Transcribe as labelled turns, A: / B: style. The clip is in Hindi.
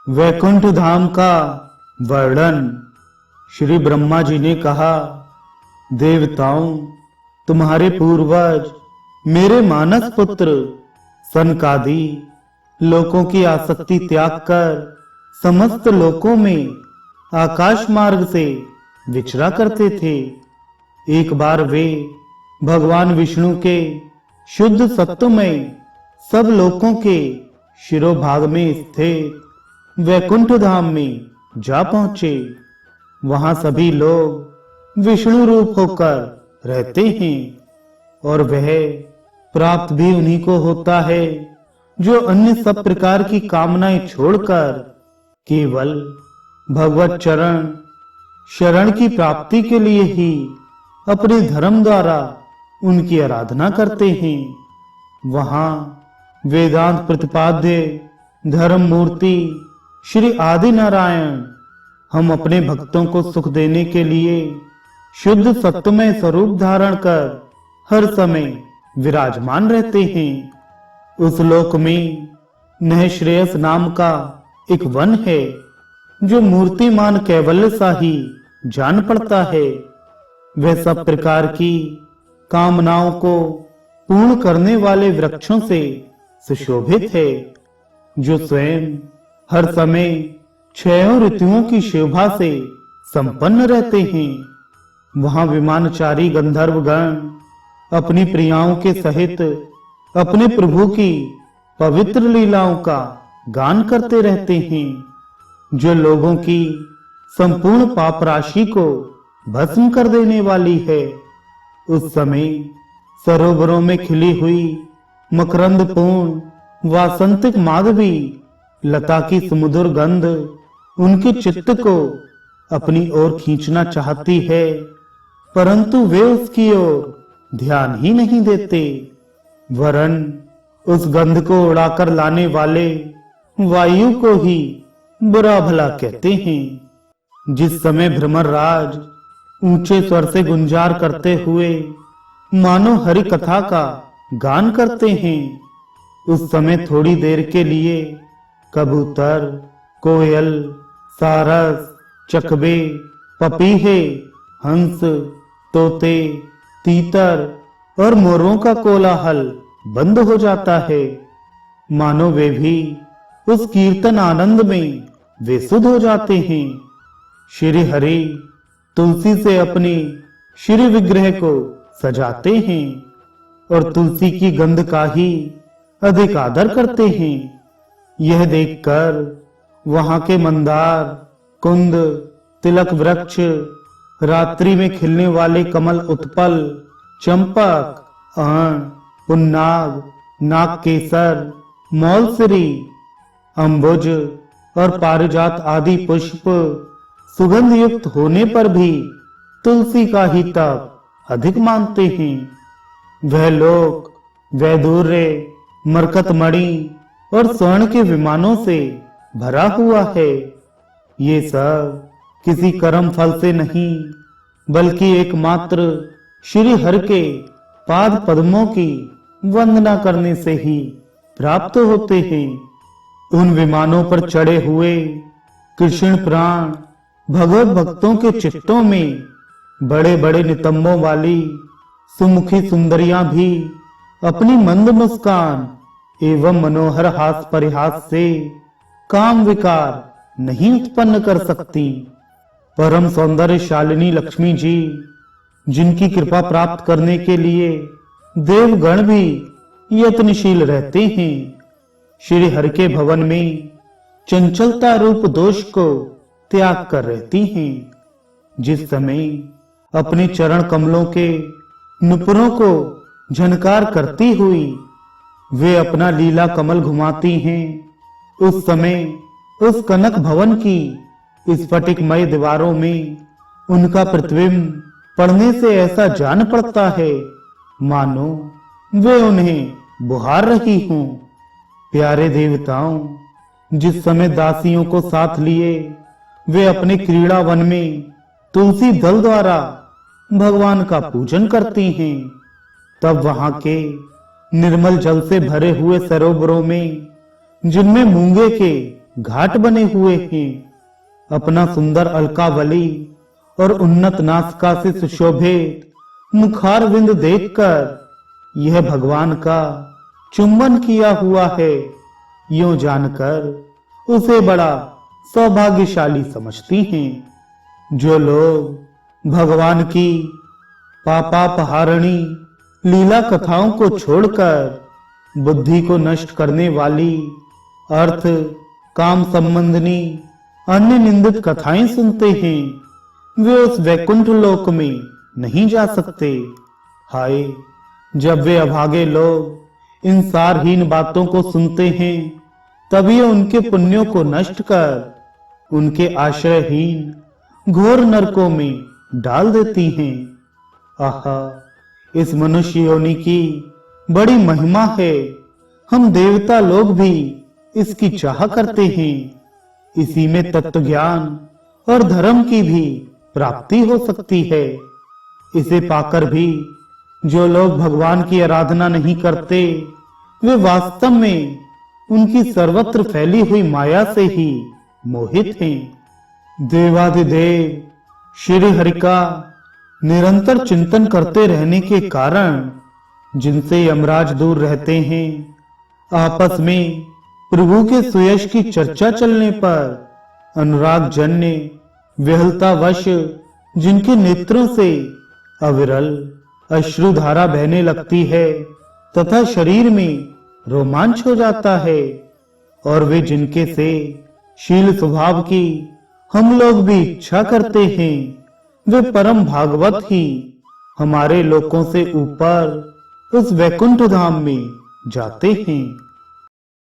A: वैकुंठ धाम का वर्णन। श्री ब्रह्मा जी ने कहा, देवताओं, तुम्हारे पूर्वज मेरे मानस पुत्र सनकादि लोकों की आसक्ति त्याग कर समस्त लोकों में आकाश मार्ग से विचरा करते थे। एक बार वे भगवान विष्णु के शुद्ध सत्व में सब लोकों के शिरोभाग में स्थित वैकुंठ धाम में जा पहुंचे। वहां सभी लोग विष्णु रूप होकर रहते हैं और वह प्राप्त भी उन्हीं को होता है जो अन्य सब प्रकार की कामनाएं छोड़कर केवल भगवत चरण शरण की प्राप्ति के लिए ही अपने धर्म द्वारा उनकी आराधना करते हैं। वहां वेदांत प्रतिपाद्य धर्म मूर्ति श्री आदि नारायण हम अपने भक्तों को सुख देने के लिए शुद्ध सत्वमय स्वरूप धारण कर हर समय विराजमान रहते हैं। उस लोक में नहश्रेयस नाम का एक वन है जो मूर्तिमान कैवल्य सा ही जान पड़ता है। वह सब प्रकार की कामनाओं को पूर्ण करने वाले वृक्षों से सुशोभित है, जो स्वयं हर समय 6 ऋतुओं की शोभा से संपन्न रहते हैं। वहां विमानचारी गंधर्व गण अपनी प्रियाओं के सहित अपने प्रभु की पवित्र लीलाओं का गान करते रहते हैं, जो लोगों की संपूर्ण पाप राशि को भस्म कर देने वाली है। उस समय सरोवरों में खिली हुई मकरंद पूर्ण वासंतिक माधवी लता की सुमधुर गंध उनके चित्त को अपनी ओर खींचना चाहती है, परंतु वे उसकी ओर ध्यान ही नहीं देते, वरन उस गंध को उड़ाकर लाने वाले वायु को ही बुरा भला कहते हैं। जिस समय भ्रमर राज ऊंचे स्वर से गुंजार करते हुए मानो हरि कथा का गान करते हैं, उस समय थोड़ी देर के लिए कबूतर, कोयल, सारस, चकबे, पपीहे, हंस, तोते, तीतर और मोरों का कोलाहल बंद हो जाता है, मानो वे भी उस कीर्तन आनंद में बेसुध हो जाते हैं। श्री हरि तुलसी से अपने श्री विग्रह को सजाते हैं और तुलसी की गंध का ही अधिक आदर करते हैं। यह देखकर वहां के मंदार, कुंद, तिलक वृक्ष, रात्रि में खिलने वाले कमल उत्पल, चंपक, अर्ण, पुन्नाग, नागकेसर, मौलसरी, अंबुज और पारिजात आदि पुष्प सुगंध युक्त होने पर भी तुलसी का ही तप अधिक मानते हैं। वह लोक वैदूर्य, मरकतमणि और स्वर्ण के विमानों से भरा हुआ है। ये सब किसी कर्म फल से नहीं, बल्कि एकमात्र श्री हरि के पाद पद्मों की वंदना करने से ही प्राप्त होते हैं। उन विमानों पर चढ़े हुए कृष्ण प्राण भगवत भक्तों के चित्तों में बड़े बड़े नितंबों वाली सुमुखी सुंदरियां भी अपनी मंद मुस्कान एवं मनोहर हास परिहास से काम विकार नहीं उत्पन्न कर सकती। परम सौंदर्यशालिनी लक्ष्मी जी, जिनकी कृपा प्राप्त करने के लिए देवगण भी यत्नशील रहते हैं, श्री हरि के भवन में चंचलता रूप दोष को त्याग कर रहती हैं। जिस समय अपने चरण कमलों के नुपुरों को झनकार करती हुई वे अपना लीला कमल घुमाती हैं, उस समय उस कनक भवन की स्फटिकमय दीवारों में उनका प्रतिबिंब पड़ने से ऐसा जान पड़ता है मानो वे उन्हें बुहार रही हों। प्यारे देवताओं, जिस समय दासियों को साथ लिए वे अपने क्रीड़ा वन में तुलसी दल द्वारा भगवान का पूजन करती हैं, तब वहां के निर्मल जल से भरे हुए सरोवरों में, जिनमें मूंगे के घाट बने हुए हैं। अपना सुंदर अलकावली और उन्नत नासिका से सुशोभित मुखारविंद देखकर यह भगवान का चुंबन किया हुआ है, यूं जानकर उसे बड़ा सौभाग्यशाली समझती हैं। जो लोग भगवान की पापापहारणी लीला कथाओं को छोड़कर बुद्धि को नष्ट करने वाली अर्थ काम संबंधनी अन्य निंदित कथाएं सुनते हैं, वे उस वैकुंठ लोक में नहीं जा सकते। हाय, जब वे अभागे लोग इन सारहीन बातों को सुनते हैं, तब ये उनके पुण्यों को नष्ट कर उनके आश्रयहीन घोर नरकों में डाल देती हैं। आहा, इस मनुष्य योनि की बड़ी महिमा है। हम देवता लोग भी इसकी चाह करते हैं। इसी में तत्व ज्ञान और धर्म की भी प्राप्ति हो सकती है। इसे पाकर भी जो लोग भगवान की आराधना नहीं करते, वे वास्तव में उनकी सर्वत्र फैली हुई माया से ही मोहित हैं। देवाधिदेव श्री हरि का निरंतर चिंतन करते रहने के कारण जिनसे यमराज दूर रहते हैं, आपस में प्रभु के सुयश की चर्चा चलने पर अनुराग जन्य विहलतावश जिनके नेत्रों से अविरल अश्रुधारा बहने लगती है तथा शरीर में रोमांच हो जाता है, और वे जिनके से शील स्वभाव की हम लोग भी इच्छा करते हैं, वे परम भागवत ही हमारे लोकों से ऊपर उस वैकुंठ धाम में जाते हैं।